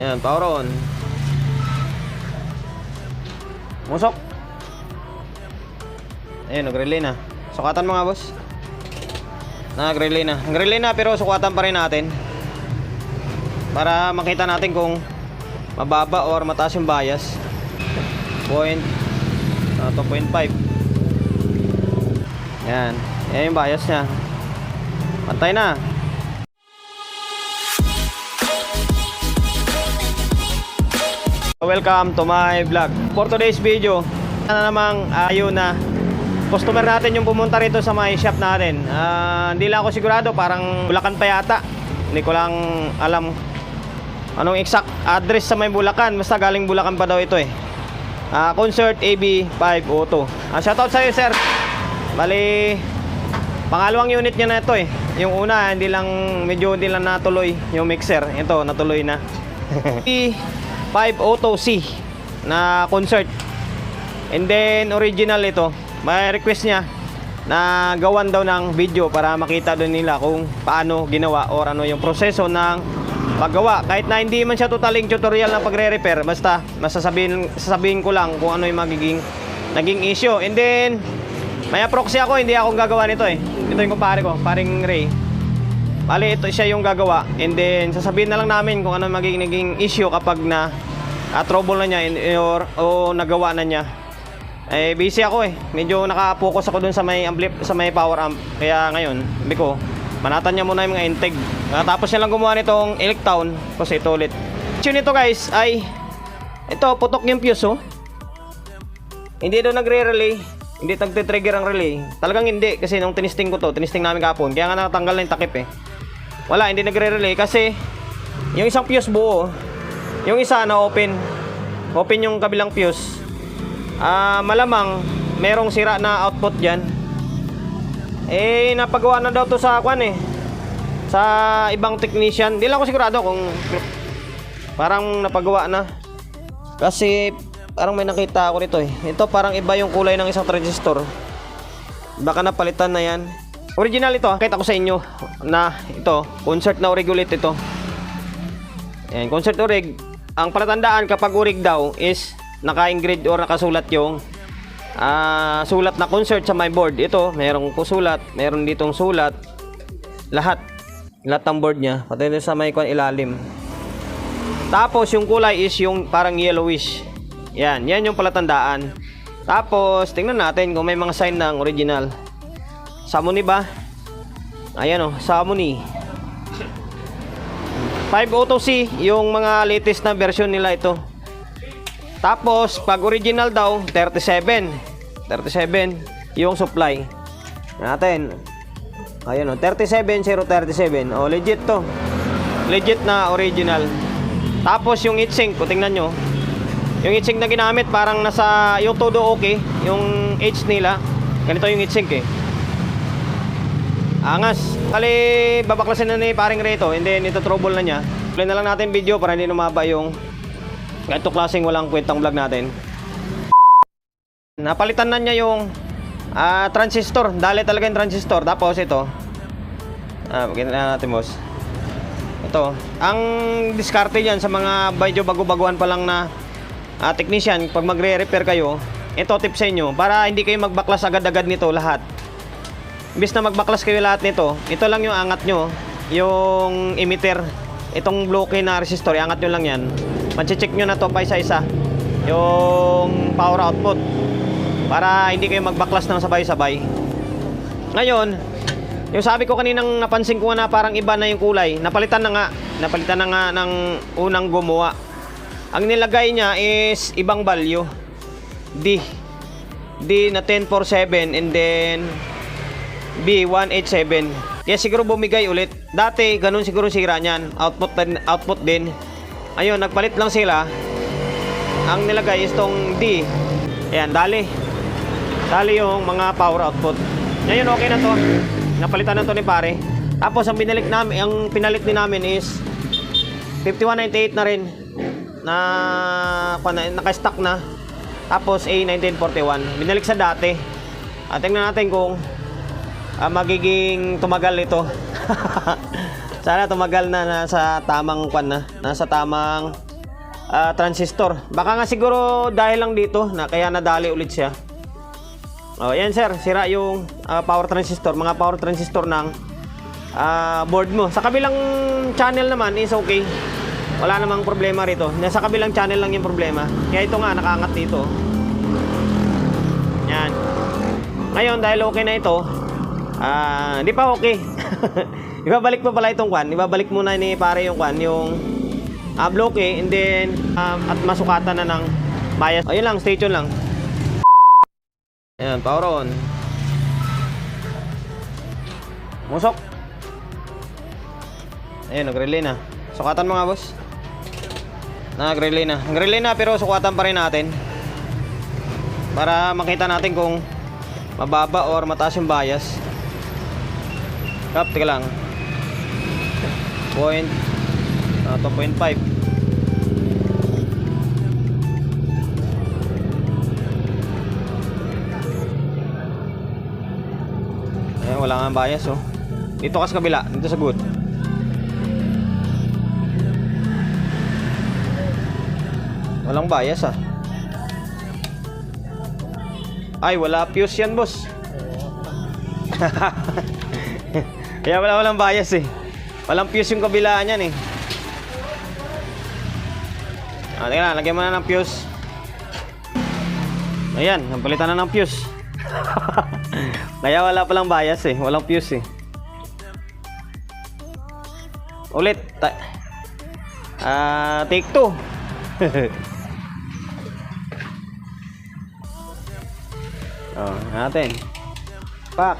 Ayan, power on. Musok. Ayun, nag-relay na. Sukatan mo nga, boss. Nag-relay na. Nag-relay na pero sukatan pa rin natin. Para makita natin kung mababa or mataas yung bias. 2.5. Yan. Yan yung bias niya. Pantay na. Welcome to my vlog. For today's video, na namang ayun na customer natin yung pumunta rito sa may shop natin. Hindi lang ako sigurado, parang Bulacan pa yata. Hindi ko lang alam anong exact address sa may Bulacan. Basta galing Bulacan pa daw ito eh. Concert AB502. Shoutout sa iyo, sir. Bali, pangalawang unit niya na ito eh. Yung una, hindi lang natuloy yung mixer. Ito, natuloy na. 502C na concert. And then original ito. May request niya na gawan daw ng video para makita doon nila kung paano ginawa or ano yung proseso ng paggawa. Kahit na hindi man siya totaling tutorial ng pagre-repair, basta sasabihin ko lang kung ano yung naging issue. And then may proxy ako, hindi ako gagawa nito eh. Ito yung kumpare ko, paring Ray. Bali, ito siya yung gagawa. And then sasabihin na lang namin kung ano naging issue kapag na trouble na niya o nagawa na niya. Eh, busy ako eh. Medyo naka-focus ako dun sa may power amp. Kaya ngayon, sabi ko, manatan niya muna yung mga intake. Tapos niya lang gumawa nitong Electown. Kasi ito ulit. Issue nito guys ay ito, putok yung fuse oh. Hindi daw nagre-relay. Hindi nagtitrigger ang relay. Talagang hindi. Kasi nung tinisting ko to, tinisting namin kapon. Kaya nga natanggal na yung takip eh. Wala, hindi nagre-relay kasi yung isang fuse buo, yung isa na open yung kabilang fuse. Malamang merong sira na output dyan. Eh, napagawa na daw to sa kwan eh, sa ibang technician. Di lang ako sigurado kung parang napagawa na. Kasi parang may nakita ako nito eh. Ito parang iba yung kulay ng isang transistor. Baka napalitan na yan. Original ito, kita ko sa inyo na ito, concert na regulate ito. Ayan, concert orig. Ang palatandaan kapag orig daw is naka-engrade or nakasulat yung sulat na concert sa my board. Ito, merong sulat, meron ditong sulat. Lahat ng board niya, pati sa may ilalim. Tapos yung kulay is yung parang yellowish. Yan yung palatandaan. Tapos tingnan natin kung may mga sign ng original. Samuni ba? Ayan oh, Samuni 502C, yung mga latest na version nila ito. Tapos pag original daw 37 yung supply natin. Ayan oh, 37037. Oh, legit to. Legit na original. Tapos yung heatsink, kung tingnan nyo, yung heatsink na ginamit parang nasa yung todo okay, yung H nila. Ganito yung heatsink eh. Angas. Kali babaklasin na ni paring Reto, and then ito trouble na niya. Play na lang natin video para hindi lumaba yung ganito klaseng walang kwentang vlog natin. Napalitan na niya yung transistor. Dali talaga yung transistor. Tapos ito, pakita na natin boss. Ito, ang diskarte yan sa mga medyo bago-baguhan pa lang na technician, pag magre-repair kayo, ito tip sa inyo para hindi kayo magbaklas agad-agad nito lahat. Imbis na magbaklas kayo lahat nito, ito lang yung angat nyo, yung emitter, itong bloke na resistor, angat nyo lang yan. Mag-check nyo na to pa isa-isa yung power output para hindi kayo magbaklas ng sabay-sabay. Ngayon, yung sabi ko kaninang napansin ko na parang iba na yung kulay, napalitan na nga ng unang gumawa. Ang nilagay niya is ibang value, D na 1047 and then B187. Kaya siguro bumigay ulit. Dati ganun siguro sira niyan, output din. Ayun, nagpalit lang sila. Ang nilagay is tong D. Ayan, dali yung mga power output. Ngayon okay na to. Napalitan na to ni pare. Tapos ang pinalit din namin is 5198 na rin. Naka-stock na. Tapos A1941. Binalik sa dati. At tingnan natin kung magiging tumagal ito. Sana tumagal na nasa tamang nasa tamang transistor. Baka nga siguro dahil lang dito na kaya nadali ulit siya. Oh, yan sir, sira yung power transistor, mga power transistor ng board mo. Sa kabilang channel naman is okay. Wala namang problema rito. Nasa kabilang channel lang yung problema. Kaya ito nga nakaangat dito. Yan. Ngayon dahil okay na ito, hindi pa okay. Ibabalik pa pala itong kwan. Ibabalik muna ni pare yung kwan, yung bloke, and then at masukatan na ng bias. Ayun lang, stay tuned lang. Ayan, power on. Musok. Ayun, nag-relay na. Sukatan mo nga, boss. Nag-relay na. Nag-relay na pero sukatan pa rin natin. Para makita natin kung mababa or mataas yung bias. Teka lang. 2.5. Ayan, wala nga bias oh. Dito ka sa kabila, dito sa good. Walang bias ah. Ay, wala fuse yan, boss. Kaya walang bias eh. Walang fuse yung kabilaan yan eh. Teka lang, lagyan mo na ng fuse. Ayan, napalitan na ng fuse. Kaya wala palang bias eh. Walang fuse eh. Ulit. Take 2. Oh, natin. Pak.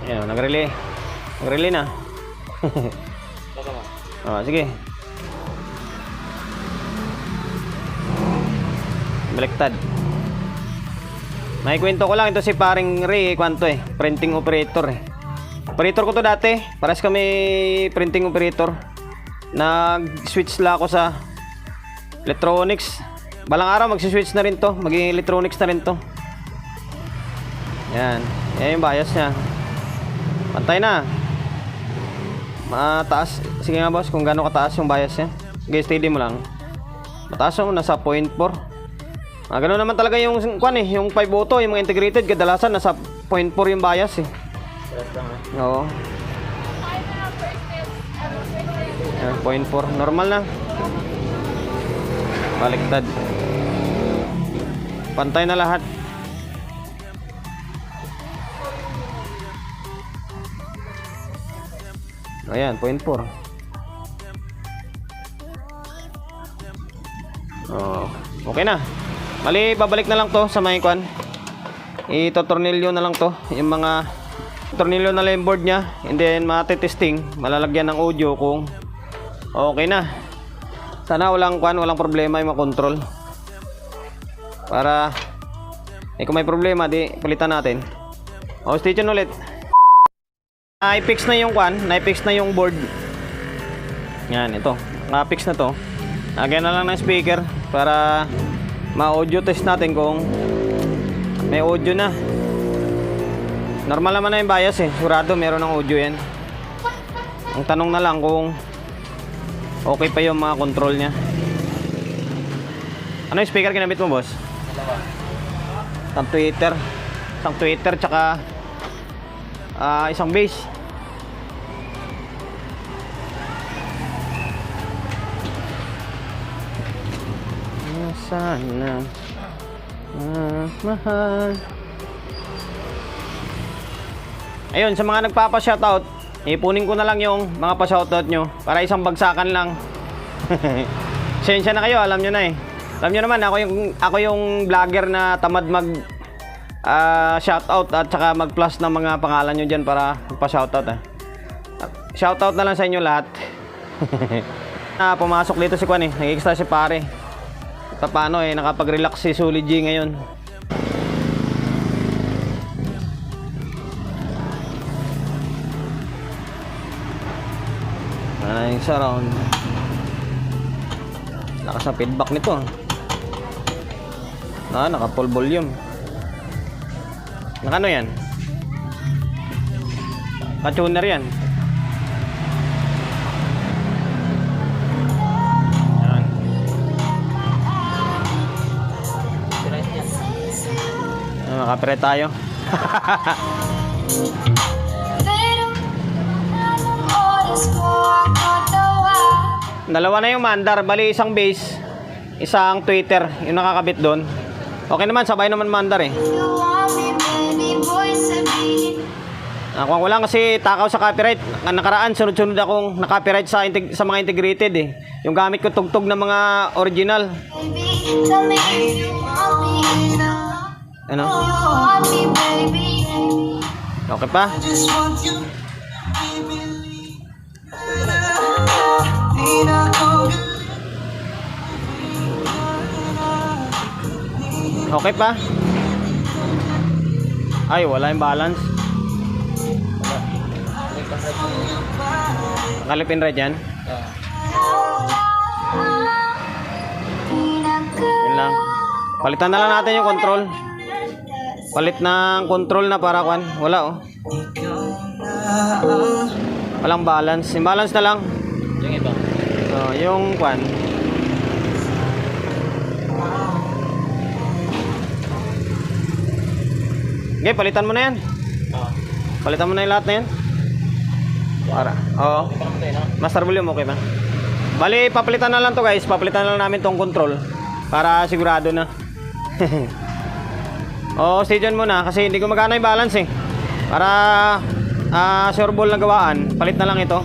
Ayan, nag-relay. Nag-relay na. Oh, sige. Baliktad. May kwento ko lang, ito si paring Ray, kwanto eh. Printing operator eh. Operator ko to dati. Pares kami printing operator. Nag-switch lang ako sa electronics. Balang araw magsi-switch na rin to. Maging electronics na rin to. Yan. Yan yung bias niya. Pantay na. Mataas. Sige nga boss, kung gaano kataas yung bias niya. Sige, steady mo lang. Mataas mo, nasa 0.4. Ganoon naman talaga yung kwan eh. Yung 5 auto, yung mga integrated, kadalasan nasa 0.4 yung bias eh. Oo. Yan, 0.4. Normal na. Baliktad. Pantay na lahat. Ayan, 0.4. Oh, okay na. Mali, babalik na lang to sa may kwan. Ito-tornilyo na lang to. Yung mga tornilyo na lang yung board nya. And then, matitesting. Malalagyan ng audio kung okay na. Sana walang kwan, walang problema yung makontrol. Para kung may problema, di palitan natin. O, stay tuned ulit. Na-fix na yung kwan, na-fix na yung board. Yan, ito. Na-fix na to. Lagyan na lang ng speaker para ma-audio test natin kung may audio na. Normal naman na yung bias eh. Sigurado meron ng audio yan. Ang tanong na lang kung okay pa yung mga control niya. Ano yung speaker kinabit mo, boss? Isang tweeter. Isang tweeter tsaka isang bass. Sana mahal. Ayun, sa mga nagpapa-shoutout, ipunin ko na lang yung mga pa-shoutout nyo para isang bagsakan lang. Sensya na kayo, alam nyo na eh. Alam nyo naman, ako yung vlogger na tamad mag shoutout at saka mag-plus ng mga pangalan nyo dyan para pa-shoutout eh. Shoutout na lang sa inyo lahat. Pumasok dito si Kwan eh, nag-extra si pare. Paano eh, nakapag-relax si Sully G ngayon. Ay, surround. Lakas ng feedback nito. Naka full volume. Nakano yan? Ka-tuner yan. Copyright tayo. Dalawa na yung mandar, bali isang base, isang tweeter, yung nakakabit doon. Okay naman, sabay naman mandar eh. Nakuha ko lang kasi takaw sa copyright. Nakaraan, sunod-sunod akong na-copyright sa mga integrated eh. Yung gamit ko tugtog ng mga original. Ano? Okay pa? Okay pa? Ay, wala yung balance. Kalipin red yan? Yun lang. Palitan na lang natin yung control. Palit ng control na para kwan. Wala oh. Walang balance. Yung balance na lang. Yung iba. Yung kwan. Okay, palitan mo na yan. Palitan mo na yung lahat na yan. Para. Oo. Master volume, okay ba? Bali, papalitan na lang to guys. Papalitan na lang namin tong control. Para sigurado na. Stay dyan muna. Kasi hindi ko magana yung balance eh. Para sureball na gawaan. Palit na lang ito.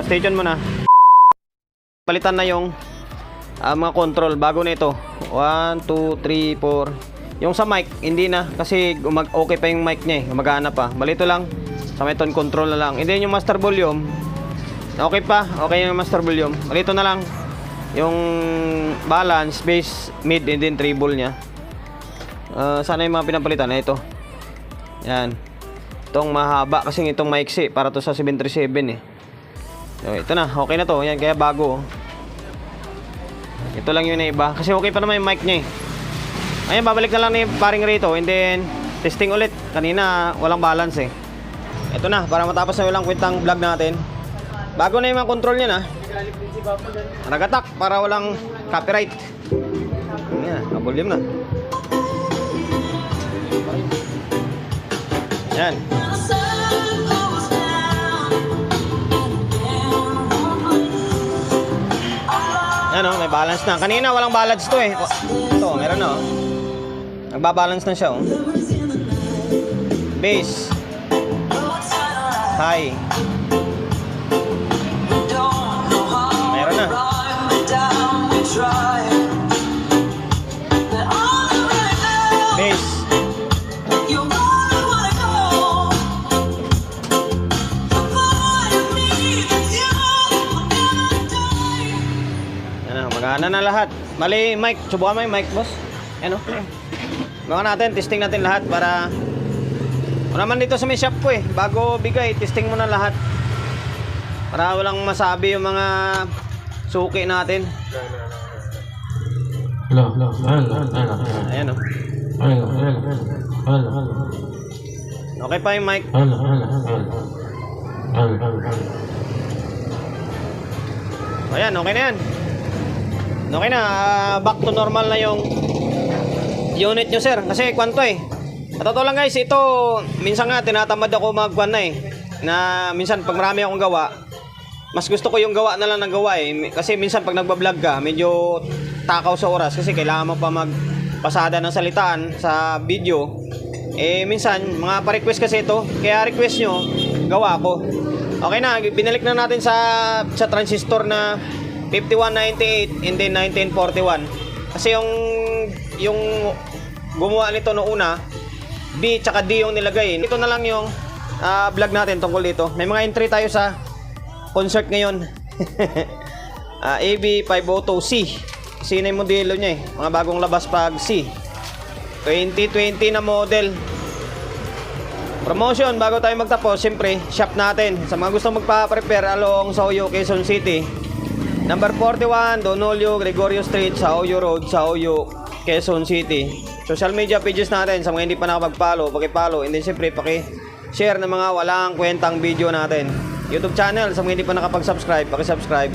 Stay dyan muna. Palitan na yung mga control bago na ito. 1, 2, 3, 4. Yung sa mic, hindi na. Kasi okay pa yung mic niya eh. Gumagana pa. Bali ito lang. Sa may tone control na lang. And then yung master volume, okay pa. Okay yung master volume. Bali ito na lang. Yung balance, bass, mid, and then treble niya. Sana yung mga pinapalitan na ito. Yan. Itong mahaba kasi itong maiksi para to sa 737 eh. So, ito na. Okay na to. Yan. Kaya bago. Ito lang yung naiba. Kasi okay pa naman yung mic niya eh. Ayan, babalik na lang ni paring rito. And then, testing ulit. Kanina, walang balance eh. Ito na, para matapos na walang kwentang vlog natin. Bago na yung mga control niya na. Nagatak para walang copyright. Yan, volume na. Yan. Yan o, may balance na. Kanina walang balance to eh. Ito, meron na o. Nagbabalance na siya o. Bass. High. Meron na. Bass. Ano, magana na lahat. Mali, mic. Subukan mo yung mic, boss. Ano? Mga natin, testing natin lahat para naman dito sa may shop ko eh. Bago bigay, testing mo na lahat. Para walang masabi yung mga suki natin. Hello. Ayan o. Okay pa yung mic. Ayan, okay na yan. Okay na, back to normal na yung unit nyo sir. Kasi kwanto eh. At totoo lang guys, ito minsan nga tinatamad ako magkwan na eh. Na minsan pag marami akong gawa, mas gusto ko yung gawa na lang ng gawa eh. Kasi minsan pag nagbablog ka, medyo takaw sa oras. Kasi kailangan mo pa magpasada ng salitaan sa video. Eh minsan, mga pa-request kasi ito. Kaya request nyo, gawa ko. Okay na, binalik na natin sa transistor na 5198 and then 1941. Kasi yung gumawa nito noong una, B tsaka D yung nilagay. Ito na lang yung vlog natin tungkol dito. May mga entry tayo sa concert ngayon. AB502C. Kasi na yung modelo niya eh. Mga bagong labas pag C. 2020 na model. Promotion bago tayo magtapos, siyempre, shop natin. Sa mga gusto magpa-prepare along sa Oyo, Quezon City. Number 41, Don Julio Gregorio Street, sa Oyo Road, sa Oyo, Quezon City. Social media pages natin, sa mga hindi pa nakapag-follow, paki-follow. And then siyempre, paki-share ng mga walang kwentang video natin. YouTube channel, sa mga hindi pa nakapag-subscribe, paki-subscribe.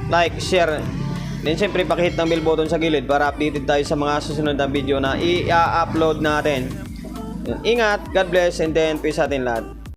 Like, share. Then syempre pakihit ng bell button sa gilid para updated tayo sa mga susunod na video na i-upload natin. Ingat, God bless, and then peace sa atin lahat.